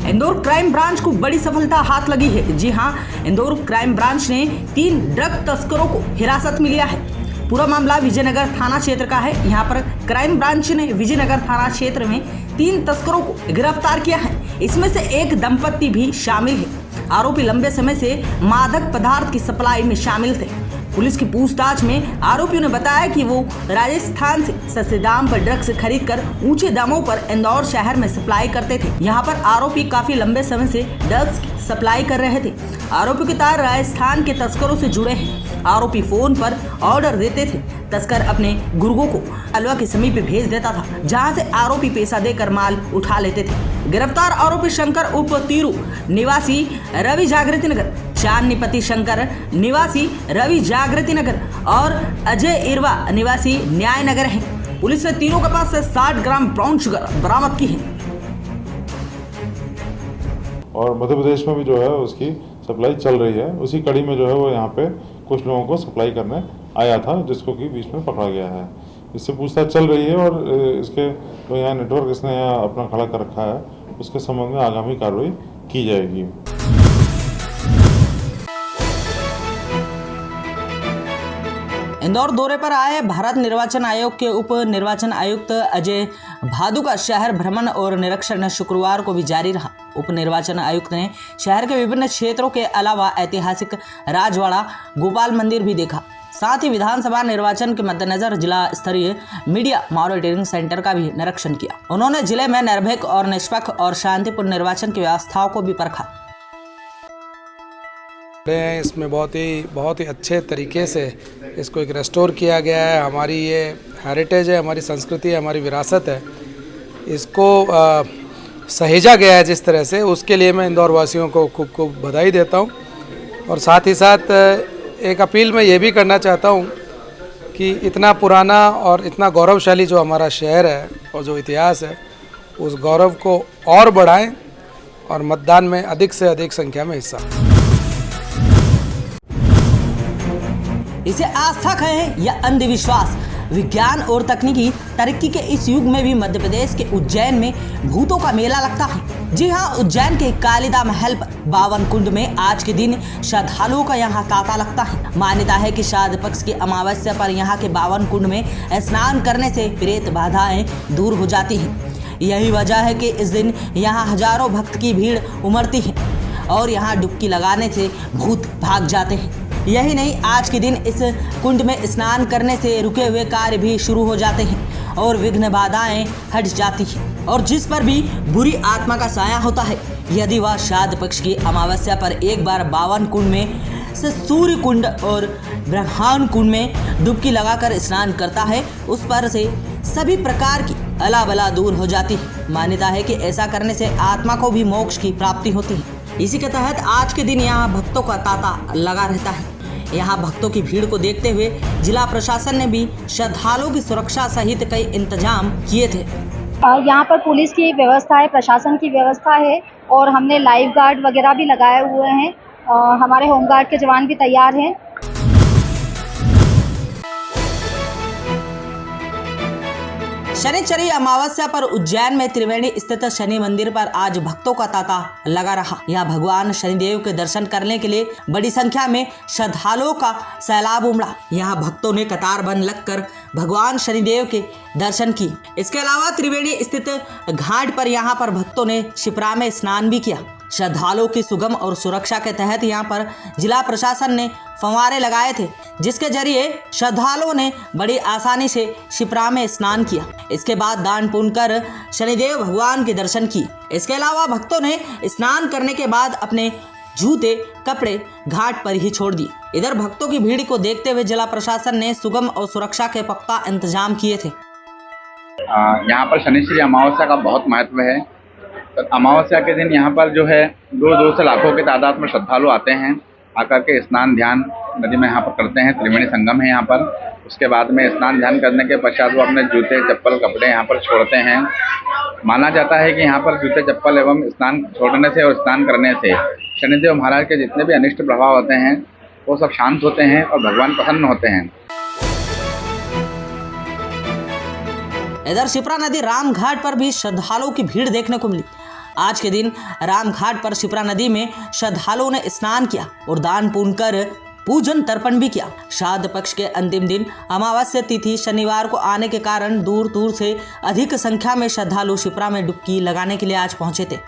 Indore crime branch को बड़ी सफलता हाथ लगी है। जी हां, इंदौर क्राइम ब्रांच ने 3 ड्रग तस्करों को हिरासत में लिया है। पूरा मामला विजयनगर थाना क्षेत्र का है। यहां पर क्राइम ब्रांच ने विजयनगर थाना क्षेत्र में 3 तस्करों को गिरफ्तार किया है। इसमें से एक दंपत्ति भी शामिल है। आरोपी लंबे समय से मादक पदार्थ की सप्लाई में शामिल थे। पुलिस की पूछताछ में आरोपियों ने बताया कि वो राजस्थान से सस्ते दाम पर ड्रग्स खरीदकर ऊंचे दामों पर इंदौर शहर में सप्लाई करते थे। यहाँ पर आरोपी काफी लंबे समय से ड्रग्स की सप्लाई कर रहे थे। आरोपी के तार राजस्थान के तस्करों से जुड़े हैं। आरोपी फोन पर ऑर्डर देते थे। तस्कर अपने गुर्गों को अलवा के समीप भेज देता था, जहाँ से आरोपी पैसा देकर माल उठा लेते थे। गिरफ्तार आरोपी शंकर उप तीरू निवासी रवि जागृति नगर, चांदनीपति शंकर निवासी रवि जागृति नगर और अजय इरवा निवासी न्याय नगर है। पुलिस ने तीनों के पास से 60 ग्राम ब्राउन शुगर बरामद की है। और मध्य प्रदेश में भी जो है उसकी सप्लाई चल रही है। उसी कड़ी में जो है वो यहाँ पे कुछ लोगों को सप्लाई करने आया था, जिसको कि बीच में पकड़ा गया है। इससे पूछताछ चल रही है और इसके जो यहाँ नेटवर्क इसने यहाँ अपना खड़ा कर रखा है, उसके संबंध में आगामी कार्रवाई की जाएगी। इंदौर दौरे पर आए भारत निर्वाचन आयोग के उप निर्वाचन आयुक्त अजय भादु का शहर भ्रमण और निरीक्षण शुक्रवार को भी जारी रहा। उप निर्वाचन आयुक्त ने शहर के विभिन्न क्षेत्रों के अलावा ऐतिहासिक राजवाड़ा गोपाल मंदिर भी देखा। साथ ही विधानसभा निर्वाचन के मद्देनजर जिला स्तरीय मीडिया मॉनिटरिंग सेंटर का भी निरीक्षण किया। उन्होंने जिले में निर्भीक और निष्पक्ष और शांतिपूर्ण निर्वाचन की व्यवस्थाओं को भी परखा। इसमें बहुत ही अच्छे तरीके से इसको एक रेस्टोर किया गया है। हमारी ये हेरिटेज है, हमारी संस्कृति है, हमारी विरासत है, इसको सहेजा गया है जिस तरह से, उसके लिए मैं इंदौर वासियों को खूब खूब बधाई देता हूँ। और साथ ही साथ एक अपील मैं ये भी करना चाहता हूँ कि इतना पुराना और इतना गौरवशाली जो हमारा शहर है और जो इतिहास है, उस गौरव को और बढ़ाएं और मतदान में अधिक से अधिक संख्या में हिस्सा। इसे आस्था कहें या अंधविश्वास, विज्ञान और तकनीकी तरक्की के इस युग में भी मध्य प्रदेश के उज्जैन में भूतों का मेला लगता है। जी हां, उज्जैन के कालिदा महल पर 52 कुंड में आज के दिन श्रद्धालुओं का यहां तांता लगता है। मान्यता है कि श्राद्ध पक्ष की अमावस्या पर यहां के 52 कुंड में स्नान करने से प्रेत बाधाएं दूर हो जाती हैं। यही वजह है कि इस दिन यहाँ हजारों भक्त की भीड़ उमड़ती है और यहाँ डुबकी लगाने से भूत भाग जाते हैं। यही नहीं, आज के दिन इस कुंड में स्नान करने से रुके हुए कार्य भी शुरू हो जाते हैं और विघ्न बाधाएं हट जाती हैं। और जिस पर भी बुरी आत्मा का साया होता है, यदि वह श्राद्ध पक्ष की अमावस्या पर एक बार 52 कुंड में से सूर्य कुंड और ब्रह्मांड कुंड में डुबकी लगाकर स्नान करता है, उस पर से सभी प्रकार की अला बला दूर हो जाती है। मान्यता है कि ऐसा करने से आत्मा को भी मोक्ष की प्राप्ति होती है। इसी के तहत आज के दिन यहाँ भक्तों का तांता लगा रहता है। यहाँ भक्तों की भीड़ को देखते हुए जिला प्रशासन ने भी श्रद्धालुओं की सुरक्षा सहित कई इंतजाम किए थे। यहाँ पर पुलिस की व्यवस्था है, प्रशासन की व्यवस्था है और हमने लाइफ गार्ड वगैरह भी लगाए हुए हैं। हमारे होमगार्ड के जवान भी तैयार हैं। शनिचरी अमावस्या पर उज्जैन में त्रिवेणी स्थित शनि मंदिर पर आज भक्तों का तांता लगा रहा। यहाँ भगवान शनिदेव के दर्शन करने के लिए बड़ी संख्या में श्रद्धालुओं का सैलाब उमड़ा। यहाँ भक्तों ने कतारबंद लगकर भगवान शनिदेव के दर्शन किए। इसके अलावा त्रिवेणी स्थित घाट पर यहाँ पर भक्तों ने शिप्रा में स्नान भी किया। श्रद्धालुओं की सुगम और सुरक्षा के तहत यहाँ पर जिला प्रशासन ने फव्वारे लगाए थे, जिसके जरिए श्रद्धालुओं ने बड़ी आसानी से शिप्रा में स्नान किया। इसके बाद दान पुण्य कर शनिदेव भगवान के दर्शन किए। इसके अलावा भक्तों ने स्नान करने के बाद अपने जूते कपड़े घाट पर ही छोड़ दिए। इधर भक्तों की भीड़ को देखते हुए जिला प्रशासन ने सुगम और सुरक्षा के पुख्ता इंतजाम किए थे। यहाँ पर शनिश्चरी अमावस्या का बहुत महत्व है। तो अमावस्या के दिन यहाँ पर जो है दूर से लाखों के तादाद में श्रद्धालु आते हैं, आकर के स्नान ध्यान नदी में यहाँ पर करते हैं। त्रिवेणी संगम है यहाँ पर। उसके बाद में स्नान ध्यान करने के पश्चात वो अपने जूते चप्पल कपड़े यहाँ पर छोड़ते हैं। माना जाता है कि यहाँ पर जूते चप्पल एवं स्नान छोड़ने से और स्नान करने से शनिदेव महाराज के जितने भी अनिष्ट प्रभाव होते हैं वो सब शांत होते हैं और भगवान प्रसन्न होते हैं। इधर शिप्रा नदी राम घाट पर भी श्रद्धालुओं की भीड़ देखने को मिली। आज के दिन रामघाट पर शिप्रा नदी में श्रद्धालुओं ने स्नान किया और दान पुण्य कर पूजन तर्पण भी किया। श्राद्ध पक्ष के अंतिम दिन अमावस्या तिथि शनिवार को आने के कारण दूर दूर से अधिक संख्या में श्रद्धालु शिप्रा में डुबकी लगाने के लिए आज पहुंचे थे।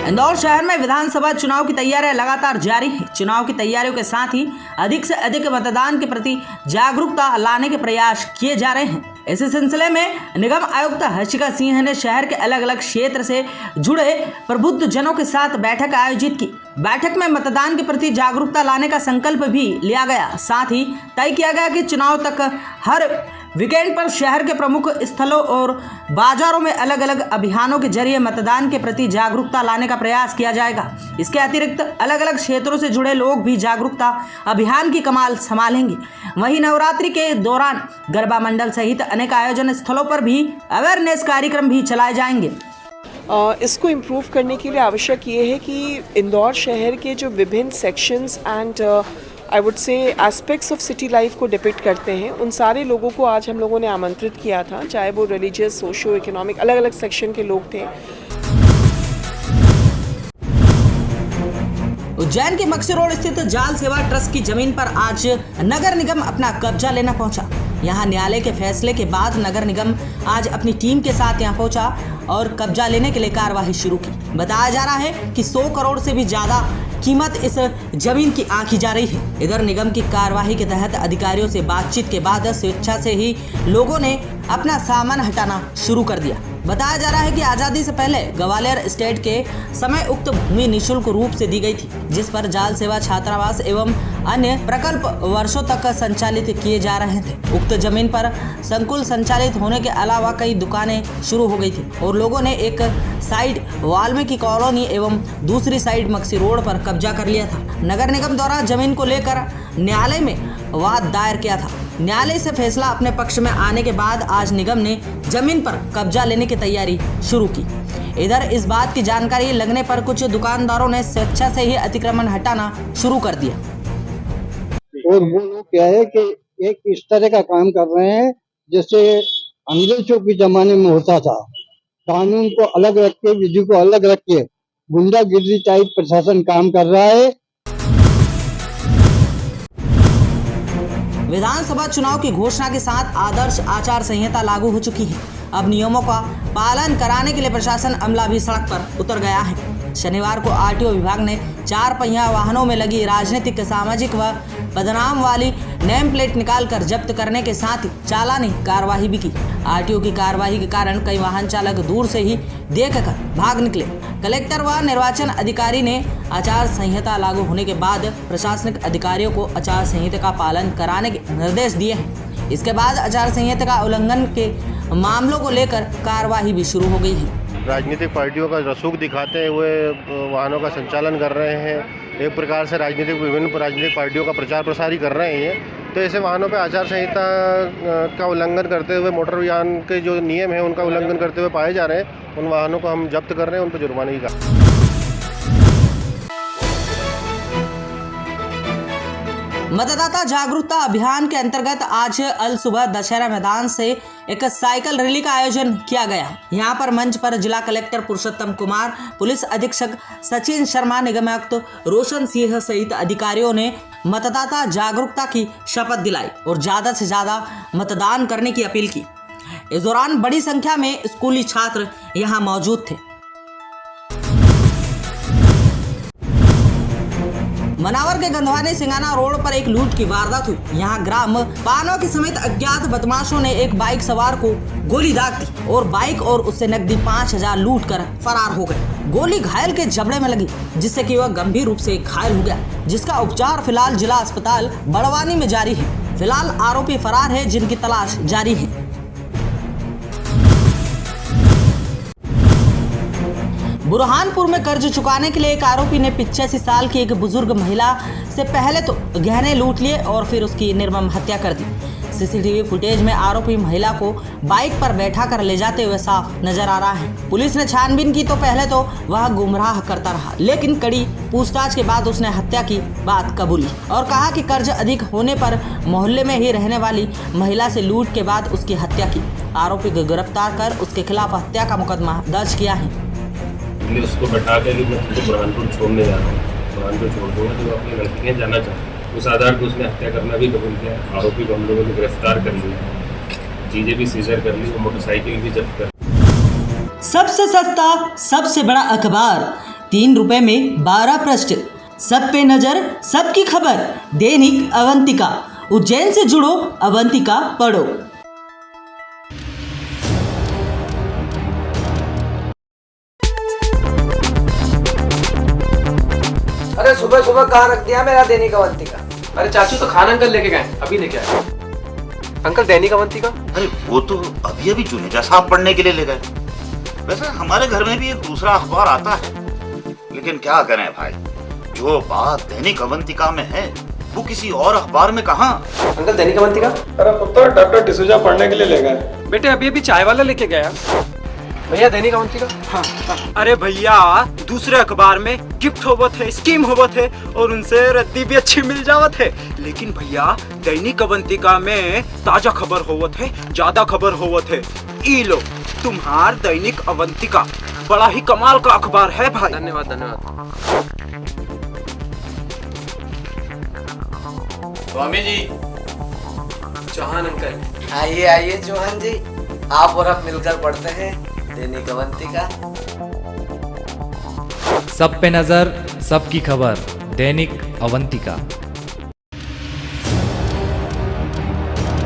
इंदौर शहर में विधानसभा चुनाव की तैयारियां लगातार जारी है। चुनाव की तैयारियों के साथ ही अधिक से अधिक मतदान के प्रति जागरूकता लाने के प्रयास किए जा रहे हैं। इसी सिलसिले में निगम आयुक्त हर्षिका सिंह ने शहर के अलग अलग क्षेत्र से जुड़े प्रबुद्ध जनों के साथ बैठक आयोजित की। बैठक में मतदान के प्रति जागरूकता लाने का संकल्प भी लिया गया। साथ ही तय किया गया कि चुनाव तक हर वीकेंड पर शहर के प्रमुख स्थलों और बाजारों में अलग अलग अभियानों के जरिए मतदान के प्रति जागरूकता लाने का प्रयास किया जाएगा। इसके अतिरिक्त अलग अलग क्षेत्रों से जुड़े लोग भी जागरूकता अभियान की कमान संभालेंगे। वहीं नवरात्रि के दौरान गरबा मंडल सहित अनेक आयोजन स्थलों पर भी अवेयरनेस कार्यक्रम भी चलाए जाएंगे। इसको इम्प्रूव करने के लिए आवश्यक ये है कि इंदौर शहर के जो विभिन्न sections and I would say aspects of city life को डिपिक्ट करते हैं, उन सारे लोगों को आज हम लोगों ने आमंत्रित किया था, चाहे वो रिलीजियस, सोशो इकोनॉमिक, अलग अलग सेक्शन के लोग थे। उज्जैन के मक्सी रोड स्थित जाल सेवा ट्रस्ट की जमीन पर आज नगर निगम अपना कब्जा लेना पहुंचा। यहां न्यायालय के फैसले के बाद नगर निगम आज अपनी टीम के साथ यहां पहुंचा और कब्जा लेने के लिए कार्यवाही शुरू की। बताया जा रहा है कि 100 करोड़ से भी ज्यादा कीमत इस जमीन की आंकी जा रही है। इधर निगम की कार्यवाही के तहत अधिकारियों से बातचीत के बाद स्वेच्छा से ही लोगों ने अपना सामान हटाना शुरू कर दिया। बताया जा रहा है कि आजादी से पहले ग्वालियर स्टेट के समय उक्त भूमि निःशुल्क रूप से दी गई थी, जिस पर जाल सेवा छात्रावास एवं अन्य प्रकल्प वर्षों तक संचालित किए जा रहे थे। उक्त जमीन पर संकुल संचालित होने के अलावा कई दुकानें शुरू हो गई थी और लोगों ने एक साइड वाल्मीकि कॉलोनी एवं दूसरी साइड मक्सी रोड पर कब्जा कर लिया था। नगर निगम द्वारा जमीन को लेकर न्यायालय में वाद दायर किया था। न्यायालय से फैसला अपने पक्ष में आने के बाद आज निगम ने जमीन पर कब्जा लेने की तैयारी शुरू की। इधर इस बात की जानकारी लगने पर कुछ दुकानदारों ने स्वेच्छा से ही अतिक्रमण हटाना शुरू कर दिया। और वो लोग क्या है कि एक इस तरह का काम कर रहे हैं जैसे अंग्रेजों के जमाने में होता था, कानून को अलग रख के, विधि को अलग रख के गुंडागिर्दी टाइप प्रशासन काम कर रहा है। विधानसभा चुनाव की घोषणा के साथ आदर्श आचार संहिता लागू हो चुकी है। अब नियमों का पालन कराने के लिए प्रशासन अमला भी सड़क पर उतर गया है। शनिवार को आरटीओ विभाग ने 4 पहिया वाहनों में लगी राजनीतिक, सामाजिक व बदनाम वाली नेम प्लेट निकालकर जब्त करने के साथ ही चालानी कार्यवाही भी की। आरटीओ की कार्यवाही के कारण कई वाहन चालक दूर से ही देखकर भाग निकले। कलेक्टर व निर्वाचन अधिकारी ने आचार संहिता लागू होने के बाद प्रशासनिक अधिकारियों को आचार संहिता का पालन कराने के निर्देश दिए हैं। इसके बाद आचार संहिता का उल्लंघन के मामलों को लेकर कार्यवाही भी शुरू हो गई है। राजनीतिक पार्टियों का रसूख दिखाते हुए वाहनों का संचालन कर रहे हैं। एक प्रकार से विभिन्न राजनीतिक पार्टियों का प्रचार प्रसार ही कर रहे हैं। तो ऐसे वाहनों पर आचार संहिता का उल्लंघन करते हुए, मोटर यान के जो नियम हैं उनका उल्लंघन करते हुए पाए जा रहे हैं, उन वाहनों को हम जब्त कर रहे हैं, उन पर जुर्माने की कार्रवाई। मतदाता जागरूकता अभियान के अंतर्गत आज अल सुबह दशहरा मैदान से एक साइकिल रैली का आयोजन किया गया। यहां पर मंच पर जिला कलेक्टर पुरुषोत्तम कुमार, पुलिस अधीक्षक सचिन शर्मा, निगम आयुक्त रोशन सिंह सहित अधिकारियों ने मतदाता जागरूकता की शपथ दिलाई और ज्यादा से ज्यादा मतदान करने की अपील की। इस दौरान बड़ी संख्या में स्कूली छात्र यहां मौजूद थे। मनावर के गंधवानी सिंगाना रोड पर एक लूट की वारदात हुई। यहां ग्राम पानो के समेत अज्ञात बदमाशों ने एक बाइक सवार को गोली दाग दी और बाइक और उससे नकदी 5000 लूट कर फरार हो गए। गोली घायल के जबड़े में लगी, जिससे कि वह गंभीर रूप से घायल हो गया, जिसका उपचार फिलहाल जिला अस्पताल बड़वानी में जारी है। फिलहाल आरोपी फरार है, जिनकी तलाश जारी है। बुरहानपुर में कर्ज चुकाने के लिए एक आरोपी ने 85 साल की एक बुजुर्ग महिला से पहले तो गहने लूट लिए और फिर उसकी निर्मम हत्या कर दी। सीसीटीवी फुटेज में आरोपी महिला को बाइक पर बैठा कर ले जाते हुए साफ नजर आ रहा है। पुलिस ने छानबीन की तो पहले तो वह गुमराह करता रहा, लेकिन कड़ी पूछताछ के बाद उसने हत्या की बात कबूली और कहा कि कर्ज अधिक होने पर मोहल्ले में ही रहने वाली महिला से लूट के बाद उसकी हत्या की। आरोपी को गिरफ्तार कर उसके खिलाफ हत्या का मुकदमा दर्ज किया है। उसको बैठा कर मैं तुमको बुरहानपुर छोड़ने जा रहा हूँ, बुरहानपुर छोड़ दूंगा तो अपने लड़की के जाना चाहता हूँ। उस आधार पर उसने हत्या करना भी कबूल किया। आरोपी को हम लोगों ने गिरफ्तार कर लिया, चीजें भी सीजर कर ली, वो मोटरसाइकिल भी जब्त कर। सबसे सस्ता सबसे बड़ा अखबार 3 रुपए में 12 पृष्ठ, सब पे नजर सबकी खबर, दैनिक अवंतिका। उज्जैन से जुड़ो, अवंतिका पढ़ो। अरे सुबह सुबह कहाँ रख दिया मेरा दैनिक अवंतिका? अरे चाचू तो खान अंकल लेके गए, अभी लेके आए। अंकल दैनिक अवंतिका? अरे वो तो अभी अभी जुनेजा साहब पढ़ने के लिए ले गए। वैसे हमारे घर में भी एक दूसरा अखबार आता है, लेकिन क्या करें भाई, जो बात दैनिक अवंतिका में है वो किसी और अखबार में कहाँ। अंकल दैनिक अवंतिका? अरे पुत्र डॉक्टर डिसूजा पढ़ने के लिए ले गए। बेटे अभी अभी चाय वाला लेके गया। भैया दैनिक अवंतिका? हाँ। अरे भैया दूसरे अखबार में गिफ्ट होवत है, स्कीम होवत है और उनसे रद्दी भी अच्छी मिल जावत है, लेकिन भैया दैनिक अवंतिका में ताजा खबर होवत है, ज्यादा खबर होवत है। ई लो तुम्हार दैनिक अवंतिका, बड़ा ही कमाल का अखबार है भाई। धन्यवाद धन्यवाद। स्वामी जी, चौहान अंकल। आइए आइए चौहान जी, आप और हम मिलकर पढ़ते हैं दैनिक अवंतिका। सब पे नजर सबकी खबर, दैनिक अवंतिका।